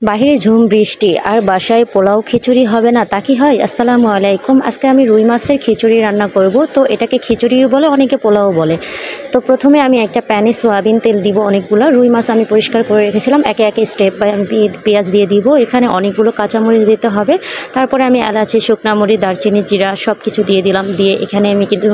বাহিরে ঝুম বৃষ্টি আর বাসায় পোলাও খিচুড়ি হবে না তা কি হয়? আসসালামু আলাইকুম। আজকে আমি রুই মাছের খিচুড়ি রান্না করব। তো এটাকে খিচুড়িও বলে, অনেকে পোলাও বলে। তো প্রথমে আমি একটা প্যানে সয়াবিন তেল দিব অনেকগুলো। রুই মাছ আমি পরিষ্কার করে রেখেছিলাম। একে একে স্টেপ বাই পেঁয়াজ দিয়ে দিব। এখানে অনেকগুলো কাঁচামরিচ দিতে হবে। তারপরে আমি এলাচি, শুকনা মরিচ, দারচিনি, জিরা সব কিছু দিয়ে দিলাম। দিয়ে এখানে আমি কিন্তু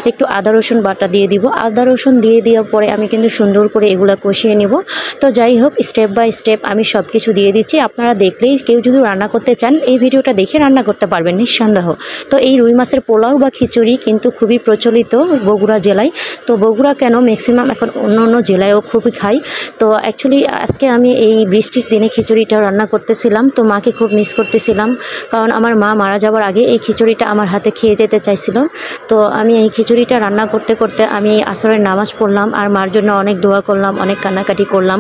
একটু আদা রসুন বাটা দিয়ে দিব। আদা রসুন দিয়ে দেওয়ার পরে আমি কিন্তু সুন্দর করে এগুলো কষিয়ে নেব। তো যাই হোক, স্টেপ বাই স্টেপ আমি সব কিছু দিয়ে দিচ্ছি। আপনারা দেখলেই কেউ যদি রান্না করতে চান এই ভিডিওটা দেখে রান্না করতে পারবেন নিঃসন্দেহ। তো এই রুই মাছের পোলাও বা খিচুড়ি কিন্তু খুবই প্রচলিত বগুড়া জেলায়। তো বগুড়া কেন, ম্যাক্সিমাম এখন অন্য অন্য জেলায়ও খুবই খাই। তো অ্যাকচুয়ালি আজকে আমি এই বৃষ্টির দিনে খিচুড়িটা রান্না করতেছিলাম। তো মাকে খুব মিস করতেছিলাম, কারণ আমার মা মারা যাওয়ার আগে এই খিচুড়িটা আমার হাতে খেয়ে যেতে চাইছিল। তো আমি এই খিচুড়িটা রান্না করতে করতে আমি আসরের নামাজ পড়লাম আর মার জন্য অনেক দোয়া করলাম, অনেক কান্নাকাটি করলাম।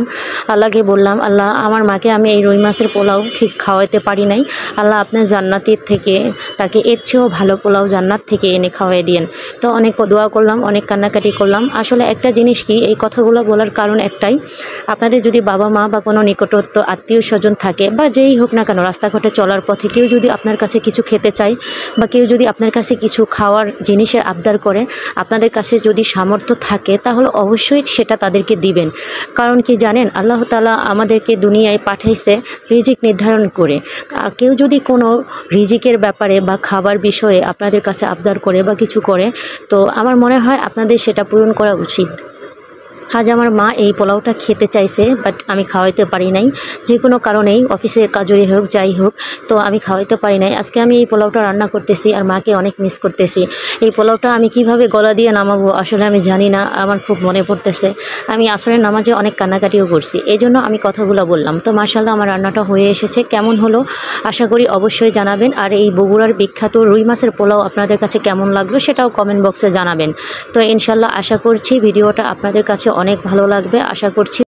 আল্লাহকে বললাম, আল্লাহ আমার মাকে আমি এই রুই মাছের পোলাও খাওয়াতে পারি নাই, আল্লাহ আপনার জান্নাতের থেকে তাকে এর চেয়েও ভালো পোলাও জান্নাত থেকে এনে খাওয়াই দিয়েন। তো অনেক দোয়া করলাম, অনেক কান্নাকাটি করলাম। আসলে একটা জিনিস কি, এই কথাগুলো বলার কারণ একটাই, আপনাদের যদি বাবা মা বা কোনো নিকটত্ব আত্মীয় স্বজন থাকে বা যেই হোক না কেন, রাস্তাঘাটে চলার পথে কেউ যদি আপনার কাছে কিছু খেতে চায় বা কেউ যদি আপনার কাছে কিছু খাওয়ার জিনিসের আবদার করে, আপনাদের কাছে যদি সামর্থ্য থাকে তাহলে অবশ্যই সেটা তাদেরকে দিবেন। কারণ কি জানেন, আল্লাহ তাআলা আমাদেরকে দুনিয়ায় পাঠাইছে রিজিক নির্ধারণ করে। কেউ যদি কোনো রিজিকের ব্যাপারে বা খাবার বিষয়ে আপনাদের কাছে আবদার করে বা কিছু করে, তো আমার মনে হয় আপনাদের সেটা পূরণ করা উচিত। আজ আমার মা এই পোলাওটা খেতে চাইছে, বাট আমি খাওয়াইতে পারি নাই, যে কোনো কারণেই, অফিসের কাজে হোক যাই হোক, তো আমি খাওয়াইতে পারি নাই। আজকে আমি এই পোলাওটা রান্না করতেছি আর মাকে অনেক মিস করতেছি। এই পোলাওটা আমি কিভাবে গলা দিয়ে নামাবো আসলে আমি জানি না, আমার খুব মনে পড়তেছে। আমি আসরের নামাজে অনেক কান্নাকাটিও করছি, এই জন্য আমি কথাগুলো বললাম। তো মাশাআল্লাহ আমার রান্নাটা হয়ে এসেছে। কেমন হলো আশা করি অবশ্যই জানাবেন। আর এই বগুড়ার বিখ্যাত রুই মাছের পোলাও আপনাদের কাছে কেমন লাগলো সেটাও কমেন্ট বক্সে জানাবেন। তো ইনশাল্লাহ আশা করছি ভিডিওটা আপনাদের কাছে অনেক ভালো লাগবে, আশা করছি।